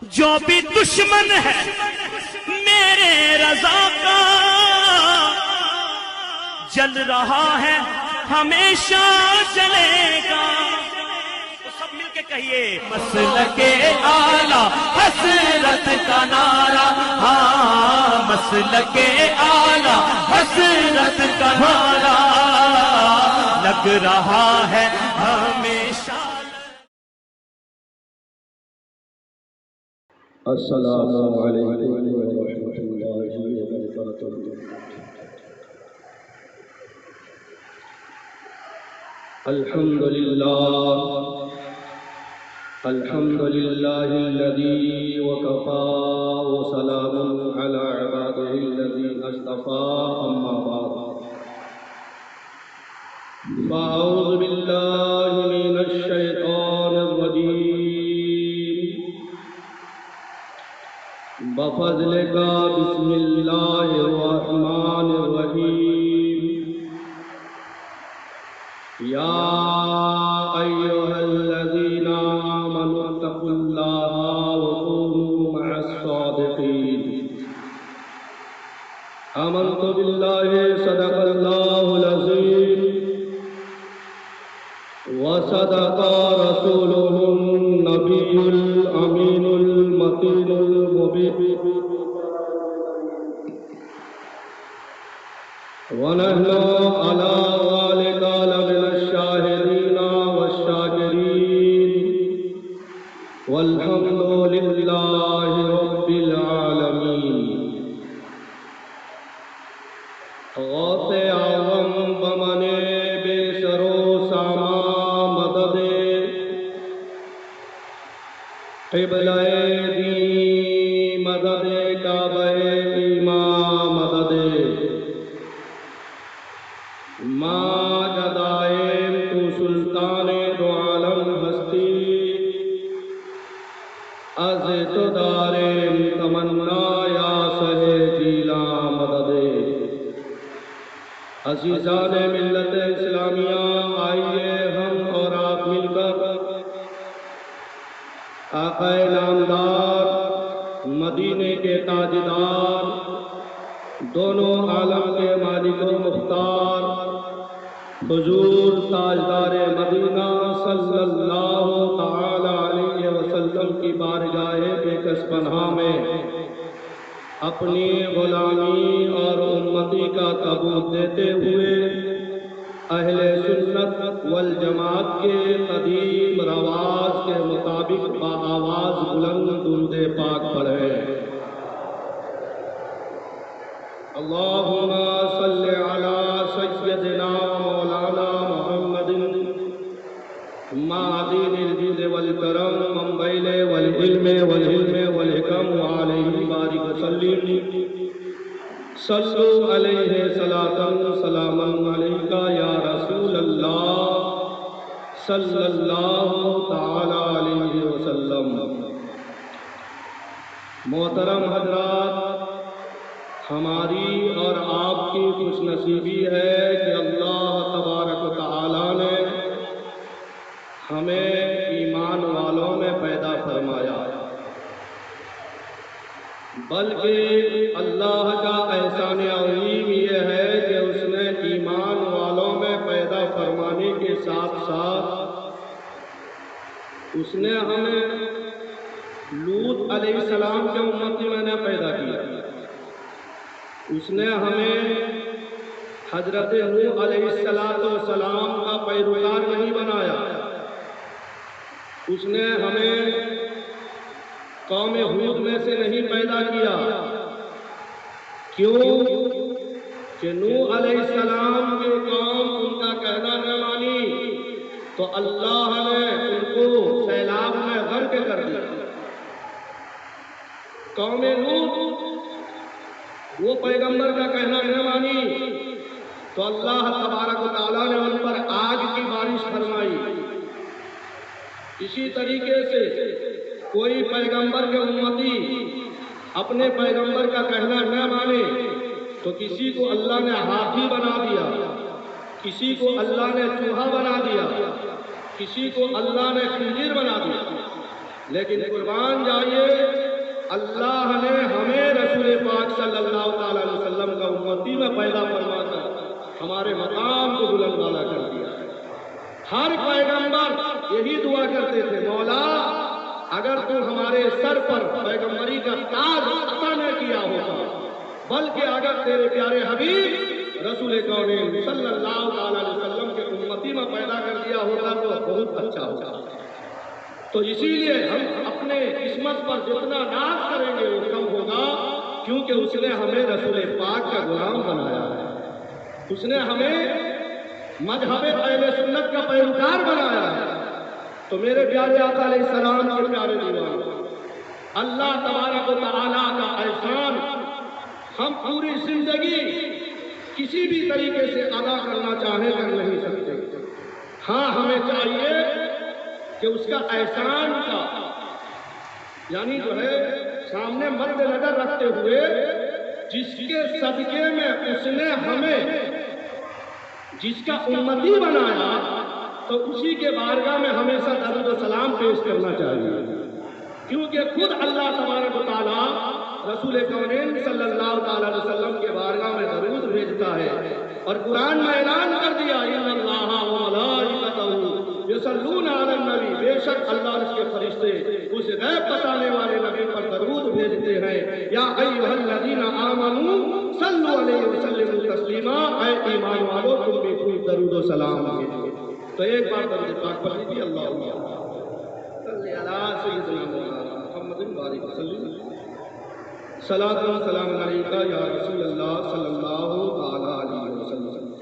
جو بھی دشمن ہے میرے رضا کا جل رہا ہے ہمیشہ جلے گا. تو سب مل کے کہیے مسلک اعلی حسرت کا نعرہ, ہاں مسلک اعلی حسرت کا نعرہ لگ رہا ہے ہمیشہ. السلام علیکم ورحمۃ اللہ وبرکاتہ. الحمد للہ الذی وکفى وسلام علی عباده الذین اصطفى. اما بعد فاعوذ باللہ من الشیطان الرجیم. بفضلک بسم اللہ الرحمن الرحیم. یا ایھا الذین آمنوا اتقوا اللہ وکونوا مع الصادقین. آمنت باللہ صدق اللہ العظیم وصدق رسوله النبی الامین المتین المبین. ونحن على ذلك لمن الشاهدين والشاكرين والحمد لله رب العالمين. غوث اعظم بمن بے سر و ساما مدد قبلہ دی مدد کعبہ ایمان مدد ماں جدائم تو سلطان دو عالم ہستی از تو دارم تمنا یا سہے جیلا مدد. عزیزان ملت اسلامیہ, آئیے ہم اور آپ مل کر آقا نامدار مدینے کے تاجدار دونوں عالم کے مالک و مختار حضور تاجدار مدینہ صلی اللہ تعالی علیہ وسلم کی بارگاہ بے کس پناہ میں اپنی غلامی اور امتی کا ثبوت دیتے ہوئے اہل سنت والجماعت کے قدیم رواج کے مطابق بآواز بلند درود پاک پڑھیں. اللہم صل علی سیدنا مولانا محمد معدن الجود والکرم منبعل والعلم والحلم والحکم وعلیہ بارک وسلم. صلو علیہ صلاۃ سلاما علیکہ یا رسول اللہ صلی اللہ تعالی علیہ وسلم. محترم حضرات, ہماری اور آپ کی خوش نصیبی ہے کہ اللہ تبارک و تعالی نے ہمیں ایمان والوں میں پیدا فرمایا, بلکہ اللہ کا احسان عظیم یہ ہے کہ اس نے ایمان والوں میں پیدا فرمانے کے ساتھ ساتھ اس نے ہمیں لوط علیہ السلام کے امتی میں نے پیدا کیا. اس نے ہمیں حضرت نوح علیہ السلام کا پیروکار نہیں بنایا. اس نے ہمیں قوم ہود میں سے نہیں پیدا کیا. کیوں کہ نوح علیہ السلام کی قوم ان کا کہنا نہ مانی تو اللہ نے ان کو سیلاب میں غرق کر دیا. قوم لوط وہ پیغمبر کا کہنا نہ مانی تو اللہ تبارک و تعالیٰ نے ان پر آگ کی بارش فرمائی. اسی طریقے سے کوئی پیغمبر کے امتی اپنے پیغمبر کا کہنا نہ مانے تو کسی کو اللہ نے ہاتھی بنا دیا, کسی کو اللہ نے چوہا بنا دیا, کسی کو اللہ نے خنزیر بنا دیا. لیکن قربان جائیے اللہ نے ہمیں رسول پاک صلی اللہ تعالی علیہ وسلم کا امتی میں پیدا فرما کر ہمارے مقام کو بلند والا کر دیا ہے۔ ہر پیغمبر یہی دعا کرتے تھے، مولا اگر تو ہمارے سر پر پیغمبری کا تاج عطا نہ کیا ہوتا، بلکہ اگر تیرے پیارے حبیب رسول کونین صلی اللہ تعالی علیہ وسلم کے امتی میں پیدا کر دیا ہوتا تو بہت اچھا ہوتا۔ تو اسی لیے ہم اپنے قسمت پر جتنا ناز کریں گے وہ کم ہوگا، کیونکہ اس نے ہمیں رسول پاک کا غلام بنایا ہے، اس نے ہمیں مذہب اہل سنت کا پیروکار بنایا ہے۔ تو میرے پیارے آقا علیہ السلام کے پیارے دیوان، اللہ تبارک و تعالیٰ کا احسان ہم پوری زندگی کسی بھی طریقے سے ادا کرنا چاہیں کر نہیں سکتے۔ ہاں ہمیں چاہیے کہ اس کا احسان کا یعنی جو ہے سامنے مد نظر رکھتے ہوئے جس کے صدقے میں اس نے ہمیں جس کا امتی بنایا تو اسی کے بارگاہ میں ہمیشہ درود و سلام پیش کرنا چاہیے، کیونکہ خود اللہ تبارک و تعالیٰ رسول کونین صلی اللہ تعالی علیہ وسلم کے بارگاہ میں درود بھیجتا ہے، اور قرآن میں اعلان کر دیا ان اللہ و ملائکتہ یصلون علی النبی، بے شک اللہ اور اس کے فرشتے اس غیب بتانے والے نبی پر درود بھیجتے ہیں۔ یا ایھا الذین آمنوا صلوا علیہ وسلموا تسلیما، اے ایمان والو تم بھی خوب درود و سلام بھیجو۔ تو ایک بار درود پاک پڑھ لیجیے، اللہم صلی علی سیدنا مولانا محمد بارک وسلم، صلاۃ و سلام علیکہ یا رسول اللہ صلی اللہ تعالی علیہ وسلم۔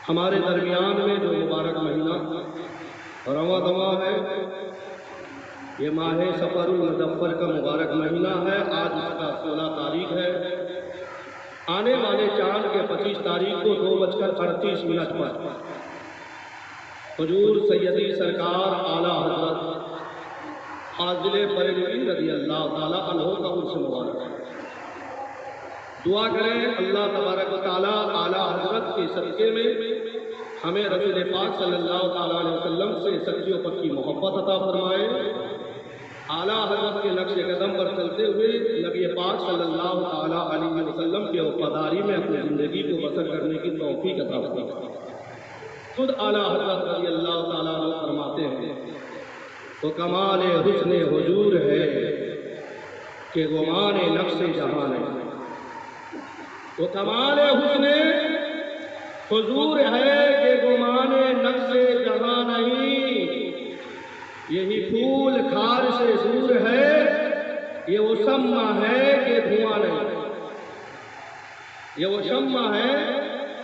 ہمارے درمیان میں جو مبارک مہینہ رواں دواں ہے، یہ ماہ سفر المظفر کا مبارک مہینہ ہے۔ آج اس کا 16 تاریخ ہے۔ آنے والے چاند کے 25 تاریخ کو 2:38 پر حضور سیدی سرکار اعلیٰ حضرت فاضل بریلوی رضی اللہ تعالیٰ عنہ کا عرس مبارک ہے۔ دعا کریں اللہ تبارک و تعالیٰ اعلیٰ حضرت کے صدقے میں ہمیں رسول پاک صلی اللہ تعالیٰ علیہ وسلم سے سچی و پکی محبت عطا فرمائے، اعلیٰ حضرت کے نقش قدم پر چلتے ہوئے نبی پاک صلی اللہ تعالیٰ علیہ وسلم کی وفاداری میں اپنی زندگی کو بسر کرنے کی توفیق عطا فرمائے۔ خود اعلیٰ حضرت رضی اللہ تعالیٰ عنہ فرماتے ہیں تو کمال حسن حضور ہے کہ گمان نقش جہاں نہیں، تو کمال حسن حضور ہے کہ گمان نقش جہاں نہیں، یہی پھول خار سے دور ہے، یہ وہ شمع ہے کہ دھواں نہیں، یہ وہ شمع ہے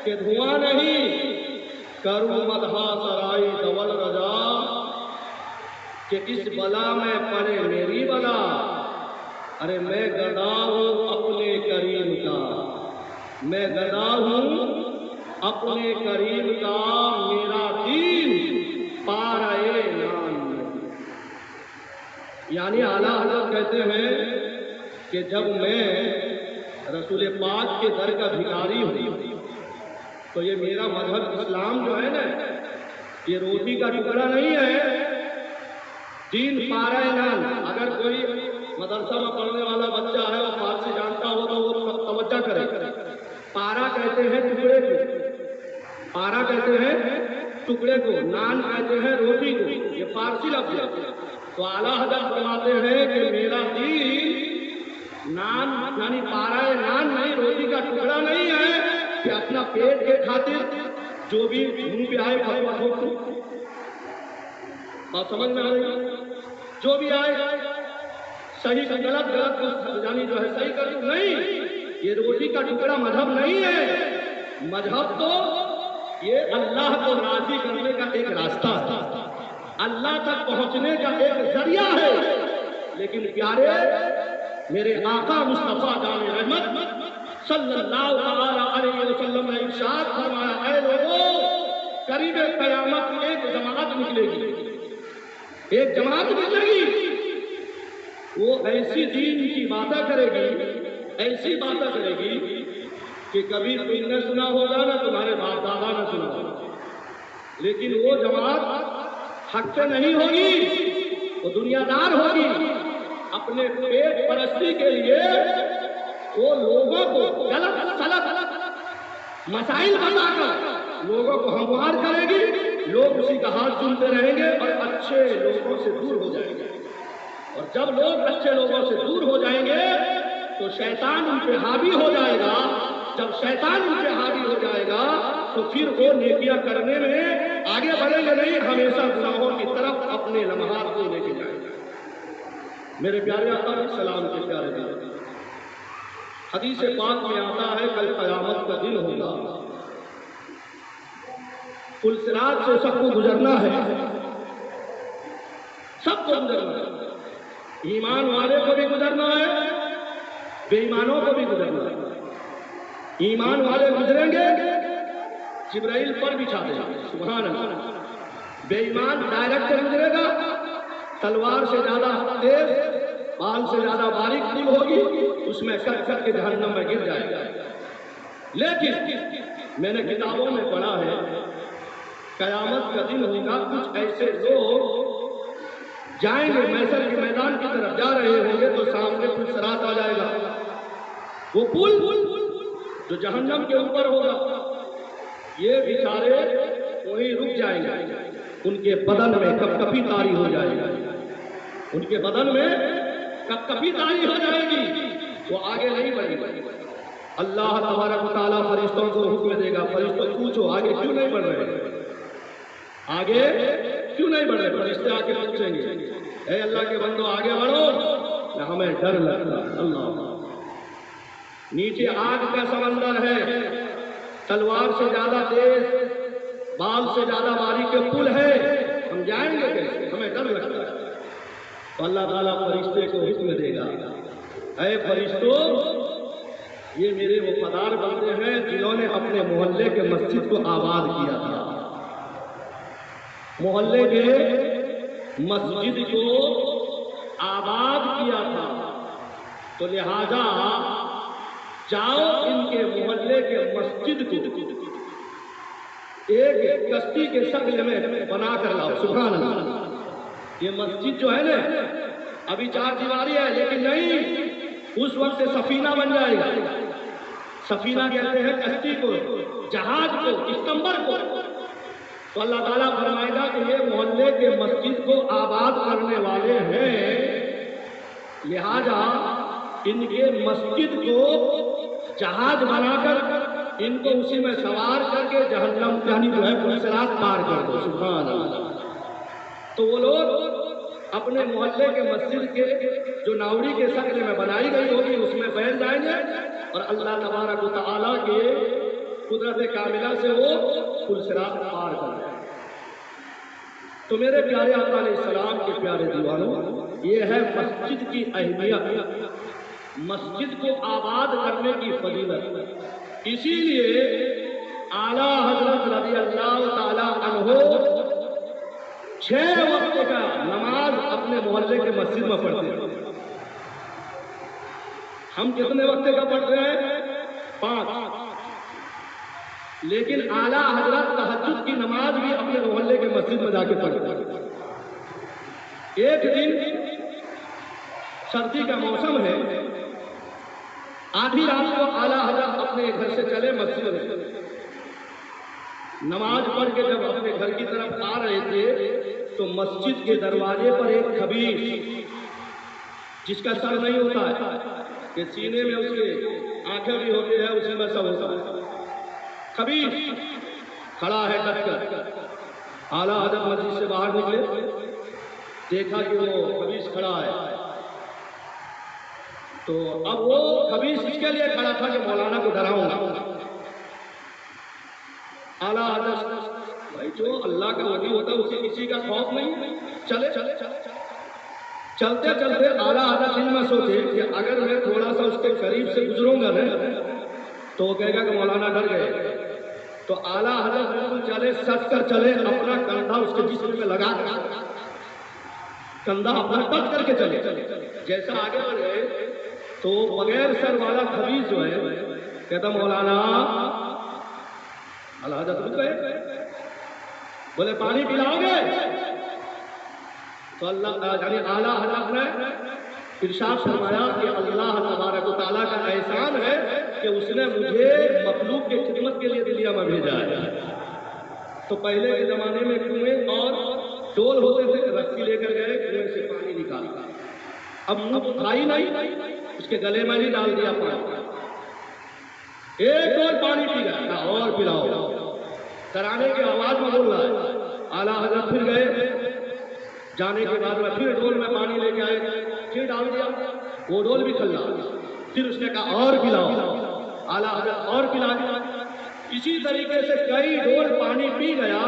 کہ دھواں نہیں، کروں مدحا سرائی دول رجا کہ اس بلا میں پڑے میری بلا، ارے میں گدا ہوں اپنے کریم کا، میں گدا ہوں اپنے کریم کا، میرا دین پارے نام نہیں۔ یعنی اعلیٰ حضرت کہتے ہیں کہ جب میں رسول پاک کے در کا بھکاری ہوں تو یہ میرا مذہب اسلام جو ہے نا، یہ روٹی کا ٹکڑا نہیں ہے، دین پارہ نان۔ اگر کوئی مدرسہ میں پڑھنے والا بچہ ہے اور فارسی جانتا ہو تو وہ توجہ کرے، پارا کہتے ہیں ٹکڑے کو، پارا کہتے ہیں ٹکڑے کو، نان کہتے ہیں روٹی کو، یہ فارسی لفظ ہے۔ تو اعلیٰ حضرت فرماتے ہیں کہ میرا دین نان یعنی پارہ نان نہیں، روٹی کا ٹکڑا نہیں ہے کہ اپنا پیٹ کے خاطر جو بھی منہ پہ آئے فتویٰ ٹھوک دوں۔ بات سمجھ میں آ رہی؟ جو بھی آئے صحیح کا غلط، غلط کو یعنی جو ہے صحیح کر دوں، نہیں، یہ روٹی کا ٹکڑا مذہب نہیں ہے۔ مذہب تو یہ اللہ کو راضی کرنے کا ایک راستہ ہے، اللہ تک پہنچنے کا ایک ذریعہ ہے۔ لیکن پیارے میرے آقا مصطفیٰ جان رحمت صلی اللہ علیہ وسلم نے ارشاد فرمایا، اے لوگوں قریب قیامت میں ایک جماعت نکلے گی، ایک جماعت نکلے گی، وہ ایسی دین کی باتیں کرے گی، ایسی باتیں کرے گی کہ کبھی تم نے سنا ہوگا نہ تمہارے باپ دادا نے سنا ہوگا، لیکن وہ جماعت حق پہ نہیں ہوگی، وہ دنیا دار ہوگی، اپنے پیٹ پرستی کے لیے وہ لوگوں کو غلط سلط مسائل بتا کر لوگوں کو ہموار کرے گی، لوگ اسی کا ہاتھ چومتے رہیں گے اور اچھے لوگوں سے دور ہو جائیں گے، اور جب لوگ اچھے لوگوں سے دور ہو جائیں گے تو شیطان ان پہ حاوی ہو جائے گا، جب شیطان ان پہ حاوی ہو جائے گا تو پھر وہ نیکیاں کرنے میں آگے بڑھیں گے نہیں، ہمیشہ گناہوں کی طرف اپنے لمحات کو لے کے جائیں گے۔ میرے پیارے آقا علیہ السلام کے پیارے دین، حدیث پاک میں آتا ہے کل قیامت کا دن ہوگا، پل صراط سے سب کو گزرنا ہے، سب کو گزرنا ہے، ایمان والے کو بھی گزرنا ہے، بے ایمانوں کو بھی گزرنا ہے۔ ایمان والے گزریں گے جبرائیل پر بچھا دے گا، سبحان اللہ۔ بے ایمان ڈائریکٹ گزرے گا، تلوار سے زیادہ تیز، بال سے زیادہ باریک پل ہوگی، اس میں کٹ کٹ کے جہنم میں گر جائے گا۔ لیکن میں نے کتابوں میں پڑھا ہے قیامت کا دن ہوگا، کچھ ایسے لوگ جائیں گے محشر کے میدان کی طرف جا رہے ہوں گے تو سامنے پل صراط آ جائے گا، وہ پل جو جہنم کے اوپر ہوگا، یہ بیچارے وہیں رک جائیں گے، ان کے بدن میں کپکپی طاری ہو جائے گی، ان کے بدن میں کپکپی طاری ہو جائے گی، وہ آگے نہیں بڑھیں گے۔ اللہ تبارک و تعالیٰ فرشتوں کو حکم دے گا، فرشتوں پوچھو آگے کیوں نہیں بڑھ رہے، آگے کیوں نہیں بڑھ رہے؟ فرشتے آ کے پوچھیں گے اے اللہ کے بندو آگے بڑھو، ہمیں ڈر لگتا ہے۔ اللہ، نیچے آگ کا سمندر ہے، تلوار سے زیادہ تیز، بال سے زیادہ باریک کے پل ہے، ہم جائیں گے کیسے؟ ہمیں ڈر لگتا ہے۔ تو اللہ تعالیٰ فرشتے کو حکم دے گا اے فرشتوں، یہ میرے وفادار بندے ہیں جنہوں نے اپنے محلے کے مسجد کو آباد کیا تھا، محلے کے مسجد کو آباد کیا تھا، تو لہذا جاؤ ان کے محلے کے مسجد کو ایک کشتی کے شکل میں بنا کر لاؤ، سبحان اللہ۔ یہ مسجد جو ہے نا ابھی چار دیواری ہے لیکن نہیں، اس وقت سے سفینہ بن جائے گا، سفینہ کہتے ہیں کشتی کو، جہاز کو، استمبر کو۔ تو اللہ تعالیٰ فرمائے گا کہ یہ محلے کے مسجد کو آباد کرنے والے ہیں، لہذا ان کے مسجد کو جہاز بنا کر ان کو اسی میں سوار کر کے جہنم یعنی جو ہے پل صراط پار کر دو، سبحان اللہ۔ تو وہ لوگ اپنے محلے کے مسجد کے جو ناوڑی کے شکل میں بنائی گئی ہوگی اس میں بیٹھ جائیں گے اور اللہ تبارک و تعالیٰ کے قدرت کاملہ سے وہ پل صراط پار کر دیں۔ تو میرے پیارے آقا علیہ السلام کے پیارے دیوانوں، یہ ہے مسجد کی اہمیت، مسجد کو آباد کرنے کی فضیلت۔ اسی لیے اعلیٰ حضرت رضی اللہ تعالیٰ عنہ 6 وقت کا نماز اپنے محلے کے مسجد میں پڑھتے ہیں۔ ہم کتنے وقت کا پڑھتے ہیں؟ 5۔ لیکن اعلیٰ حضرت تہجد کی نماز بھی اپنے محلے کے مسجد میں جا کے پڑھتے ہیں۔ ایک دن سردی کا موسم ہے، آدھی رات کو اعلیٰ حضرت اپنے گھر سے چلے مسجد میں، نماز پڑھ کے جب اپنے گھر کی طرف آ رہے تھے تو مسجد کے دروازے پر ایک خبیث جس کا سر نہیں ہوتا ہے کہ سینے میں اس کے آنکھیں بھی ہوتے ہیں، اسی میں سب ہوتا ہے، خبیث کھڑا ہے ڈٹ کر۔ اعلیٰ حضرت مسجد سے باہر نکلے، دیکھا کہ وہ خبیث کھڑا ہے، تو اب وہ خبیث اس کے لیے کھڑا تھا کہ مولانا کو ڈراؤں گا۔ اعلیٰ حضرت بھائی جو اللہ کا ولی ہوتا ہے اسے کسی کا خوف نہیں، چلے چلتے چلتے اعلیٰ حضرت دل میں سوچے کہ اگر میں تھوڑا سا اس کے قریب سے گزروں گا نا تو وہ کہے گا کہ مولانا ڈر گئے۔ تو اعلیٰ حضرت بالکل چلے، سٹ کر چلے، اپنا کندھا اس کے جسم میں لگا کر، کندھا اپنا ٹچ کر کے چلے۔ جیسا آگے بڑھ گئے تو بغیر سر والا خبیث جو ہے کہتا مولانا، اعلیٰ حضرت رک گئے، بولے پانی پلاؤ گے؟ تو اللہ یعنی اعلیٰ حضرت نے ارشاد فرمایا کہ اللہ تبارک و تعالیٰ کا احسان ہے کہ اس نے مجھے مخلوق کی خدمت کے لیے دنیا میں بھیجا ہے۔ تو پہلے کے زمانے میں کنویں اور ڈول ہوتے تھے، رسی لے کر گئے کنویں سے پانی نکالا، اب منہ تو تھا ہی نہیں، اس کے گلے میں ہی ڈال دیا پانی، ایک ڈول پانی پی گیا، اور پلاؤ، ترانے کی آواز میں بول رہا ہے۔ اعلیٰ حضرت پھر گئے، جانے کے بعد میں پھر ڈول میں پانی لے کے آئے، پھر ڈال دیا، وہ ڈول بھی کھلا، پھر اس نے کہا اور پلاؤ، اعلیٰ حضرت اور پلا دیا۔ اسی طریقے سے کئی ڈول پانی پی گیا،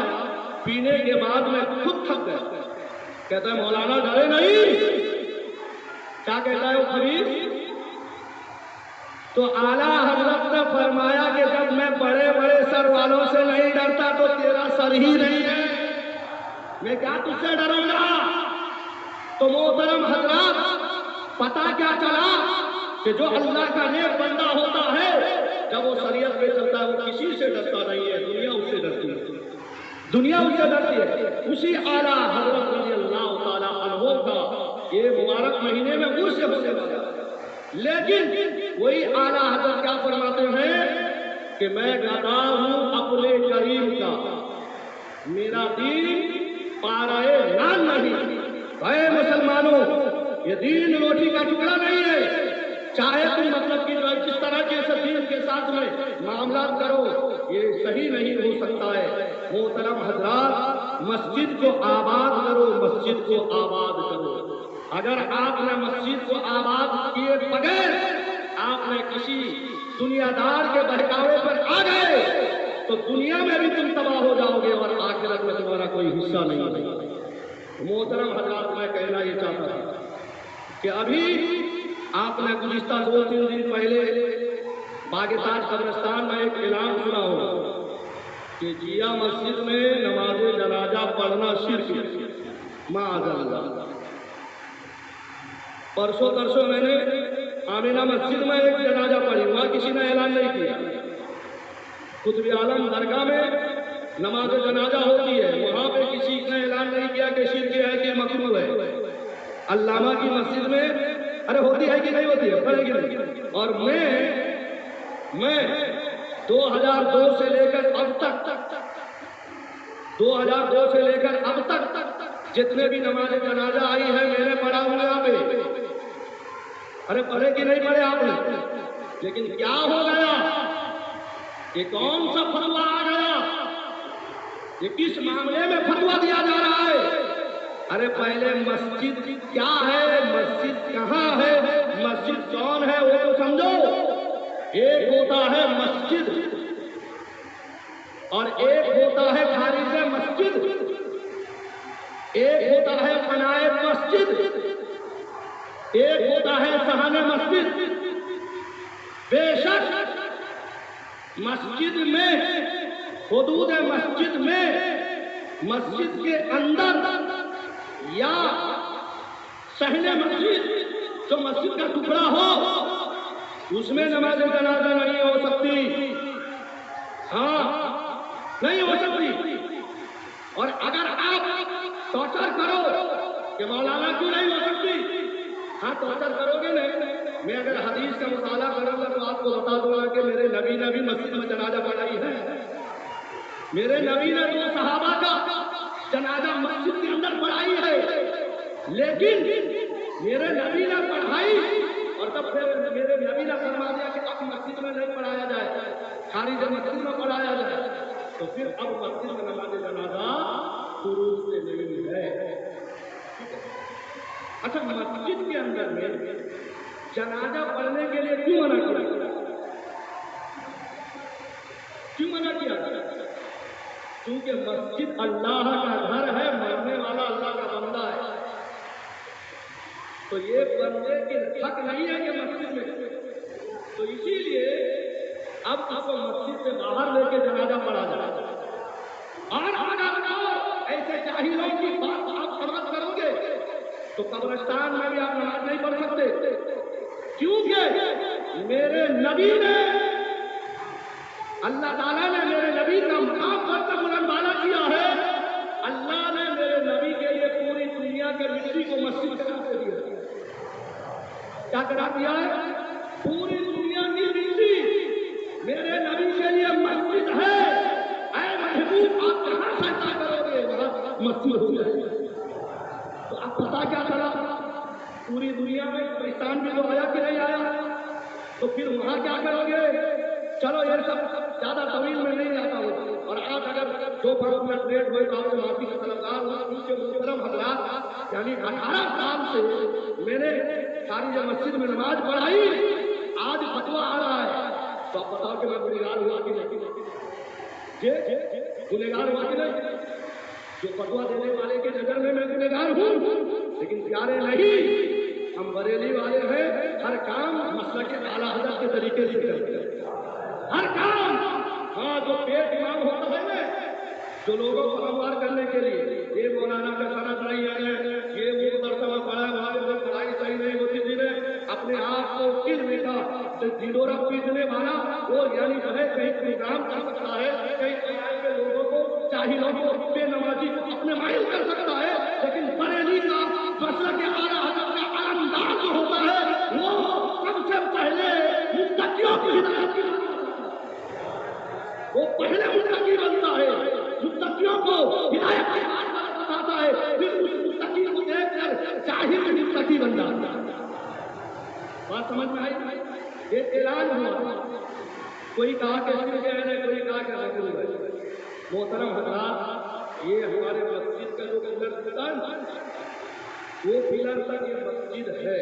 پینے کے بعد میں خود تھک گیا، کہتا ہے مولانا ڈرے نہیں، کیا کہتا ہے وہ خبیث؟ تو اعلیٰ حضرت نے فرمایا کہ جب میں بڑے بڑے سر والوں سے نہیں ڈرتا تو تیرا سر ہی نہیں ہے، میں کیا تجھ سے ڈروں گا؟ تو محترم حضرات، پتا کیا چلا کہ جو اللہ کا نیک بندہ ہوتا ہے جب وہ شریعت پہ چلتا ہے وہ کسی سے ڈرتا نہیں ہے، دنیا اس سے ڈرتی ہے، دنیا اس سے ڈرتی ہے۔ اسی اعلیٰ حضرت رضی اللہ تعالیٰ عنہ کا یہ مبارک مہینے میں اس سے ہونے والا، لیکن وہی اعلیٰ حضرت کیا فرماتے ہیں کہ میں گدا ہوں اپنے کریم کا، میرا دین پارائے نان نہیں۔ اے مسلمانوں، یہ دین روٹی کا ٹکڑا نہیں ہے، چاہے تم مطلب کہ جس طرح کے دین کے ساتھ میں معاملات کرو یہ صحیح نہیں ہو سکتا ہے۔ محترم حضرات، مسجد کو آباد کرو، مسجد کو آباد کرو۔ اگر آپ نے مسجد کو آباد کیے بغیر آپ نے کسی دنیا دار کے بہکاوے پر آ گئے تو دنیا میں بھی تم تباہ ہو جاؤ گے اور آخرت میں تمہارا کوئی حصہ نہیں ہوگا۔ محترم حضرات، میں کہنا یہ چاہتا تھا کہ ابھی آپ نے گزشتہ 2-3 دن پہلے باغ تاج قبرستان میں ایک اعلان سنا ہوگا کہ جیا مسجد میں نماز جنازہ پڑھنا شرک ہے، معاذ اللہ۔ پرسوں ترسوں میں نے آمینہ مسجد میں ایک جنازہ پڑھی، وہاں کسی نے اعلان نہیں کیا۔ قطب عالم درگاہ میں نماز جنازہ ہوتی ہے، وہاں پہ کسی نے اعلان نہیں کیا کہ شرک ہے کہ مکروہ ہے۔ علامہ کی مسجد میں ارے ہوتی ہے کہ نہیں ہوتی ہے، پڑھے گی نہیں۔ اور میں 2002 سے لے کر اب تک 2002 سے لے کر اب تک جتنے بھی نماز جنازہ آئی ہے میں نے پڑھا ہوا یہاں پہ، ارے پڑھے کہ نہیں پڑھے آپ نے؟ لیکن کیا ہو گیا؟ یہ کون سا فتویٰ آ گیا؟ یہ کس معاملے میں فتویٰ دیا جا رہا ہے؟ ارے پہلے مسجد کیا ہے، مسجد کہاں ہے، مسجد کون ہے وہ تو سمجھو۔ ایک ہوتا ہے مسجد اور ایک ہوتا ہے خارج مسجد، ایک ہوتا ہے فنائے مسجد، ایک ہوتا ہے صحن مسجد۔ بے شک مسجد میں، حدود مسجد میں، مسجد کے اندر یا صحن مسجد جو مسجد کا ٹکڑا ہو اس میں نماز جنازہ نہیں ہو سکتی، ہاں نہیں ہو سکتی۔ اور اگر آپ ٹارچر کرو کہ مولانا کیوں نہیں ہو سکتی، ہاں ٹارچر کرو گے نہیں، میں اگر حدیث کا مطالعہ کروں گا تو آپ کو بتا دوں گا کہ میرے نبی نے بھی مسجد میں جنازہ پڑھائی ہے، میرے نبی نے 2 صحابہ کا جنازہ مسجد کے اندر پڑھائی ہے، لیکن میرے نبی نے پڑھائی اور تب پھر میرے نبی نے فرما دیا کہ اب مسجد میں نہیں پڑھایا جائے، خارج مسجد میں پڑھایا جائے، تو پھر اب مسجد میں نماز جنازہ شروع سے نہیں ہے۔ اچھا، مسجد کے اندر میں جنازہ پڑھنے کے لیے کیوں منع کیا؟ کیوں منع کیا؟ کیونکہ مسجد اللہ کا گھر ہے، مرنے والا اللہ کا بندہ ہے، تو یہ بندے کے حق نہیں ہے کہ مسجد میں، تو اسی لیے اب اس کو مسجد سے باہر لے کے جنازہ پڑھا جائے۔ اور اگر ایسے جاہلوں کی بات آپ سمجھ کرو گے تو قبرستان میں بھی آپ نماز نہیں پڑھ سکتے، کیونکہ میرے نبی نے، اللہ تعالیٰ نے میرے نبی کا مقام بہت بلند بالا کیا ہے، اللہ نے میرے نبی کے لیے پوری دنیا کے کیا قرار دیا ہے؟ پوری دنیا کی بجلی میرے نبی کے لیے مسجد ہے، اے محبوب آپ کہاں سے کیا کرو گے؟ وہاں مسجد ہو جائے۔ تو اب پتا کیا چلا؟ پوری دنیا میں پاکستان بھی تو آیا کہ نہیں آیا؟ تو پھر وہاں کیا کرو گے؟ چلو یہ سب زیادہ طویل میں نہیں جاتا ہوں، اور آج اگر 2 منٹ لیٹ ہوئے تو آپ سے معافی کا طلبگار ہوں، کیونکہ محترم حضرات یعنی 18 سال سے میں نے خارج مسجد میں نماز پڑھائی، آج فتویٰ آ رہا ہے تو آپ بتاؤ کہ میں گنہگار ہوا کہ نہیں؟ گنہگار ہوا کہ نہیں؟ جو فتویٰ دینے والے کے نظر میں گنہگار ہوں، لیکن پیارے نہیں، ہم بریلی والے ہیں، ہر کام مسلک اعلیٰ حضرت کے طریقے سے کرتے ہیں، ہر کام۔ ہاں جو پیٹ امام ہوتا ہے نا، جو لوگوں کو ہموار کرنے کے لیے یہ مولانا کا سند نہیں ہے، یہ وہ مدرسہ میں پڑھا ہے، وہاں پڑھائی صحیح نہیں ہوتی تھی، اپنے آپ کو علم کا ڈھنڈورا پیٹنے والا وہ یعنی جو ہے کہیں پروگرام کر سکتا ہے، کہیں سماج کے لوگوں کو جاہلوں کو بے نمازی کو اپنے مائل کر سکتا ہے، لیکن بریلی کا مسلک اعلیٰ حضرت کا انداز جو ہوتا ہے وہ سب سے پہلے متقیوں کی ہدایت کی، وہ پہلے متقی بنتا ہے، متقیوں کو ہدایت کی بات بتاتا ہے، پھر اس متقی کو دیکھ کر جاہل متقی بن جاتا ہے۔ بات سمجھ میں آئی؟ یہ اعلان ہوا، کوئی کہا کہ شرک ہے، کوئی کہا کہ رسول ہے۔ محترم حضرات یہ ہمارے مسجد کا جو پلر تھا وہ پلر تک یہ مسجد ہے۔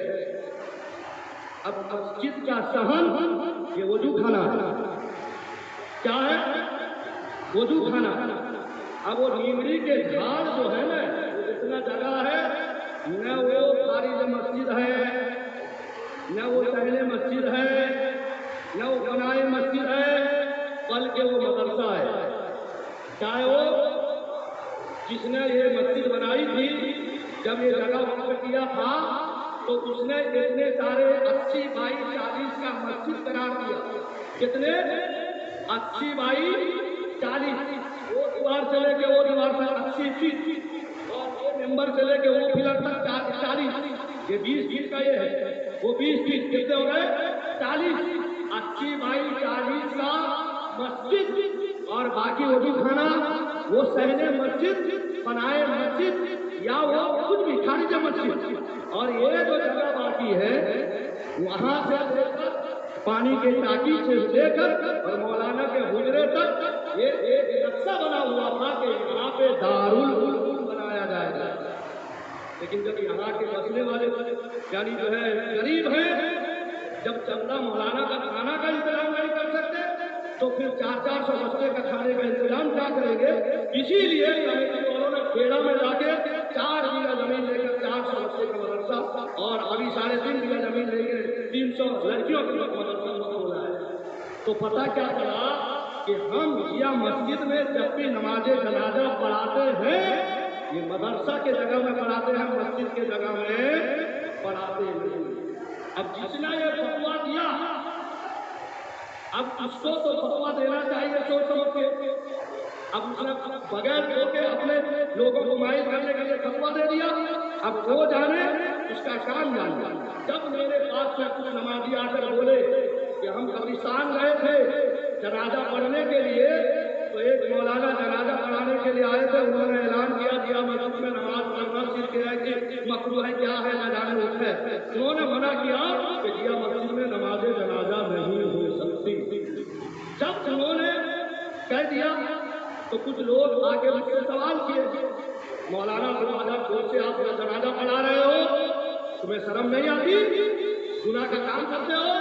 اب مسجد کا صحن یہ وضو خانہ ہے، کیا ہے؟ وضو خانہ۔ اب وہ نیمری کے جھاڑ جو ہے نا، اتنا جگہ ہے، نہ وہ خارج مسجد ہے، نہ وہ پہلے مسجد ہے، نہ وہ بنائے مسجد ہے، بلکہ وہ مدرسہ ہے۔ چاہے وہ جس نے یہ مسجد بنائی تھی، جب یہ جگہ وقف کیا تھا تو اس نے اتنے سارے 80 بائی 40 کا مسجد قرار دیا۔ کتنے؟ 80 بائی 40، وہ دیوار سے لے کے وہ دیوار تک 80 فیٹ، اور وہ ممبر سے لے کے وہ پلر تک 40، یہ 20 فیٹ کا یہ ہے، وہ 20 فیٹ کتنے ہو گئے؟ 40، 80 بائی 40 کا مسجد، اور باقی وضو خانہ وہ صحن مسجد، بنائے مسجد، یا وہ کچھ بھی خارج مسجد۔ اور یہ جو جگہ باقی ہے وہاں سے لے کر پانی کے ٹاکی سے لے کر اور مولانا کے حجرے تک یہ ایک نقشہ بنا ہوا تھا کہ یہاں پہ دارالعلوم بنایا جائے گا، لیکن جب یہاں کے بسنے والے یعنی جو ہے غریب ہیں، جب چندہ مولانا کا کھانا کا انتظام نہیں کر سکتے تو پھر 400 بچے کا کھانے کا انتظام کیا کریں گے؟ اسی لیے کمیٹی والوں نے کھیڑا میں جا کے 4 بیگھہ زمین لے کر 400 بچے کا مدرسہ، اور ابھی 3.5 بیگھہ زمین لے کے 300 لڑکیوں کا مدرسہ کھولا ہے۔ تو پتہ کیا چلا کہ ہم یا مسجد میں جب بھی نماز جنازہ پڑھاتے ہیں یہ مدرسہ کے جگہ میں پڑھاتے ہیں، مسجد کے جگہ میں پڑھاتے نہیں۔ اب جس نے یہ فتویٰ دیا، اب اس کو تو فتویٰ دینا چاہیے سوچ سمجھ کے، اب اس نے بغیر دو کے اپنے لوگوں کو مائل کرنے کے لیے فتویٰ دے دیا، اب وہ جانے اس کا کام جانے۔ جب میرے پاس سے کچھ نمازی آ کر بولے کہ ہم قبرستان گئے تھے جنازہ پڑھنے کے لیے، تو ایک مولانا جنازہ پڑھانے کے لیے آئے تھے، انہوں نے اعلان کیا مسجد میں نماز پڑھنا شرک ہے کہ مکروہ ہے، کیا ہے نہ جانے وہ ہے، انہوں نے منع کیا کہ جیا مسجد میں نماز جنازہ نہیں ہو سکتی۔ جب انہوں نے کہہ دیا تو کچھ لوگ آگے مجھ سے سوال کیے، مولانا سے آپ جنازہ پڑھا رہے ہو، تمہیں شرم نہیں آتی؟ گناہ کا کام کرتے ہو؟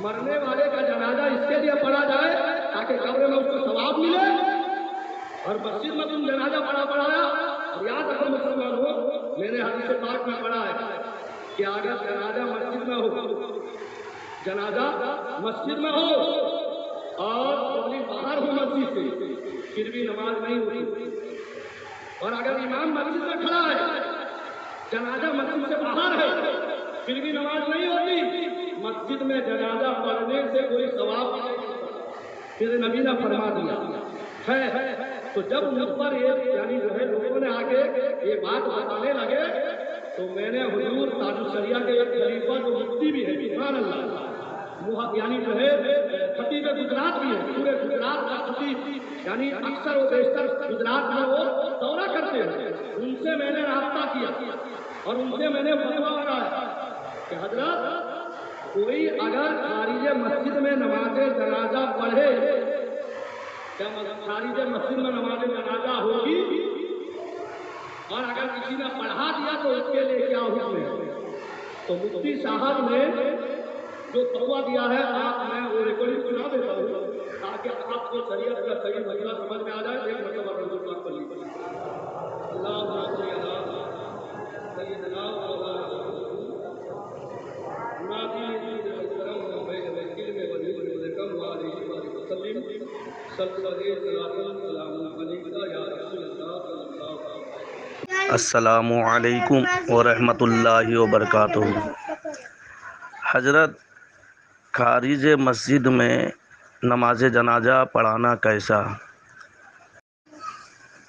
مرنے والے کا جنازہ اس کے لیے پڑھا جائے تاکہ قبر میں اس کو ثواب ملے، اور مسجد میں تم جنازہ پڑھایا۔ اور یاد رکھو مسلمان ہو، میں نے حدیث پاک میں پڑھا ہے کہ اگر جنازہ مسجد میں ہو، جنازہ مسجد میں ہو اور پبلک باہر ہو مسجد سے، پھر بھی نماز نہیں ہوتی، اور اگر امام مسجد میں کھڑا ہے، جنازہ مسجد سے باہر ہے، پھر بھی نماز نہیں ہوتی، مسجد میں جنازہ پڑھنے سے کوئی ثواب نہیں ہوتا۔ پھر نبی نے فرما دیا ہے۔ تو جب مجھ پر یعنی جو ہے لوگوں نے آگے یہ بات بتانے لگے تو میں نے حضور تاج الشریعہ کے ایک خلیفہ جو مفتی بھی ہے، سبحان اللہ، یعنی جو ہے خطیب گجرات بھی ہے، پورے گجرات کا خطیب، یعنی اکثر و بیشتر گجرات میں وہ دورہ کرتے ہیں، ان سے میں نے رابطہ کیا اور ان سے میں نے فتویٰ لگایا کہ حضرت کوئی اگر خارج مسجد میں نماز جنازہ پڑھے، کیا خارج مسجد میں نماز جنازہ ہوگی؟ اور اگر کسی نے پڑھا دیا تو اس کے لیے کیا حکم ہے؟ تو مفتی صاحب نے جو فتویٰ دیا ہے، میں وہ ریکارڈنگ سنا دیتا ہوں تاکہ آپ کو شریعت کا صحیح مسئلہ سمجھ میں آ جائے۔ ایک مرتبہ اللہ پڑھ لیجیے، اللہ سیدنا السلام علیکم ورحمۃ اللہ وبرکاتہ۔ حضرت، خارج مسجد میں نماز جنازہ پڑھانا کیسا؟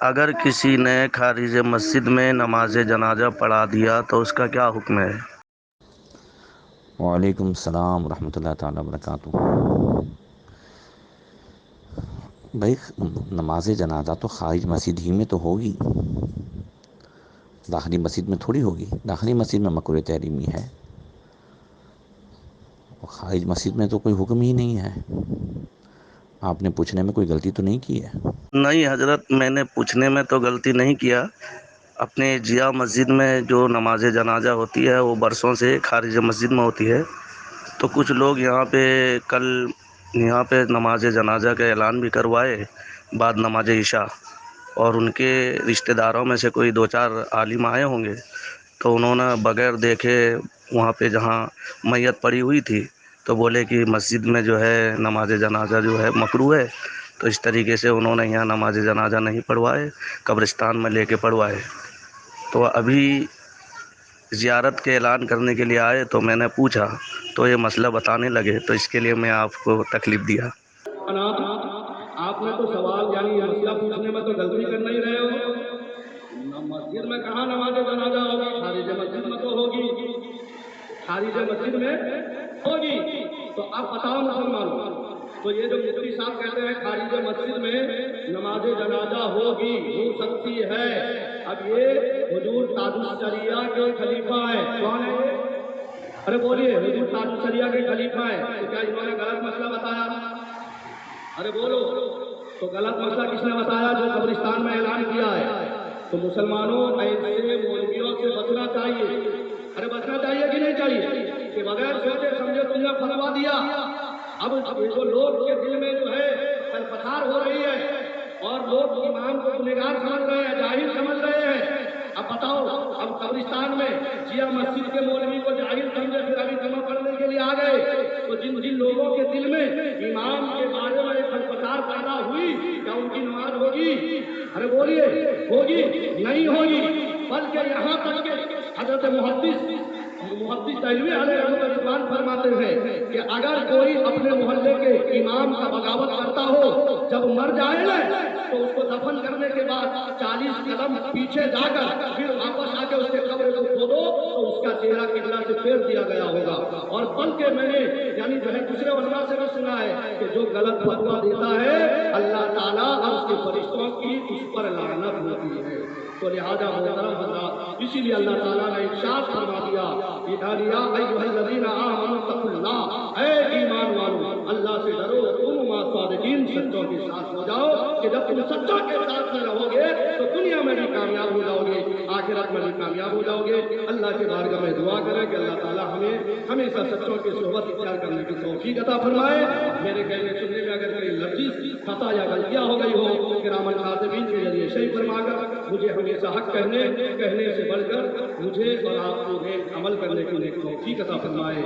اگر کسی نے خارج مسجد میں نماز جنازہ پڑھا دیا تو اس کا کیا حکم ہے؟ وعلیکم السلام ورحمۃ اللہ تعالیٰ وبرکاتہ۔ بھائی، نماز جنازہ تو خارج مسجد ہی میں تو ہوگی، داخلی مسجد میں تھوڑی ہوگی۔ داخلی مسجد میں مکروہ تحریمی ہے، اور خارج مسجد میں تو کوئی حکم ہی نہیں ہے۔ آپ نے پوچھنے میں کوئی غلطی تو نہیں کی ہے؟ نہیں حضرت، میں نے پوچھنے میں تو غلطی نہیں کیا۔ اپنے جیا مسجد میں جو نماز جنازہ ہوتی ہے وہ برسوں سے خارج مسجد میں ہوتی ہے، تو کچھ لوگ یہاں پہ نماز جنازہ کا اعلان بھی کروائے بعد نماز عشاء، اور ان کے رشتہ داروں میں سے کوئی 2-4 عالم آئے ہوں گے، تو انہوں نے بغیر دیکھے وہاں پہ جہاں میت پڑی ہوئی تھی تو بولے کہ مسجد میں جو ہے نماز جنازہ جو ہے مکروہ ہے، تو اس طریقے سے انہوں نے یہاں نماز جنازہ نہیں پڑھوائے، قبرستان میں لے کے پڑھوائے۔ تو ابھی زیارت کے اعلان کرنے کے لیے آئے تو میں نے پوچھا تو یہ مسئلہ بتانے لگے، تو اس کے لیے میں آپ کو تکلیف دیا۔ آپ نے تو سوال یعنی یہ مسئلہ پوچھنے میں تو غلطی کر نہیں رہے ہو۔ مسجد میں کہاں نماز جنازہ ہوگی؟ خارج مسجد میں تو ہوگی، خارج مسجد میں ہوگی۔ تو اب بتاؤ مسلمانوں، تو یہ جو مفتی صاحب کہتے ہیں خارج مسجد میں نماز جنازہ ہوگی، ہو سکتی ہے، اب یہ حضور تاج الشریعہ کے خلیفہ ہیں۔ کون ہے؟ ارے بولیے، حضور تاج الشریعہ کے خلیفہ ہیں، تو کیا انہوں نے غلط مسئلہ بتایا؟ ارے بولو، تو غلط مسئلہ کس نے بتایا؟ جو قبرستان میں اعلان کیا ہے۔ تو مسلمانوں، ایسے مولویوں سے بچنا چاہیے۔ ارے بچنا چاہیے کہ نہیں چاہیے؟ کہ بغیر سوچے سمجھے تم نے فتویٰ دیا۔ اب جو لوگ کے دل میں جو ہے خلفشار ہو رہی ہے اور لوگ امام کو گنہگار سمجھ رہے ہیں، جاہل سمجھ رہے ہیں۔ اب بتاؤ، اب قبرستان میں جیا مسجد کے مولوی کو جاہل سمجھے پھر ابھی جمع پڑھنے کے لیے آ گئے، تو جن لوگوں کے دل میں امام کے بارے میں خلفشار پیدا ہوئی، کیا ان کی نماز ہوگی؟ ارے بولیے، ہوگی؟ نہیں ہوگی، بلکہ یہاں تک کہ حضرت محدث دہلوی علیہ رضوان فرماتے ہیں کہ اگر کوئی اپنے محلے کے امام کا بغاوت کرتا ہو، جب مر جائے نا تو اس کو دفن کرنے کے بعد 40 قدم پیچھے جا کر پھر واپس آ کے اس کے قبر کو کھودو تو اس کا چہرہ قبلہ سے پھیر دیا گیا ہوگا۔ اور بلکہ میں نے یعنی جو ہے دوسرے علماء سے بھی سنا ہے کہ جو غلط فتویٰ دیتا ہے اللہ تعالیٰ اور اس کے فرشتوں کی اس پر لعنت ہوتی ہے۔ تو لہذا محترم حضرات، اسی لیے اللہ تعالیٰ نے ارشاد فرما دیا، یا ایھا الذین آمنوا اتقوا اللہ، اے ایمان والو اللہ سے ڈرو، تم مع الصادقین، سچوں کے ساتھ ہو جاؤ، کہ جب تم سچوں کے ساتھ میں رہو گے تو دنیا میں بھی کامیاب ہو جاؤ گے، آخرت میں بھی کامیاب ہو جاؤ گے۔ اللہ کے بارگاہ میں دعا کریں کہ اللہ تعالیٰ ہمیں ہمیشہ سچوں کی صحبت اختیار کرنے کی توفیق عطا فرمائے۔ میرے کہنے سننے میں اگر کوئی لفظ خطا یا غلطیاں ہو گئی ہو، کرام کاتبین کے ذریعے صحیح فرما کر مجھے ہمیشہ حق کہنے سے بڑھ کر مجھے اور آپ کو نیک عمل کرنے کی توفیق عطا فرمائے۔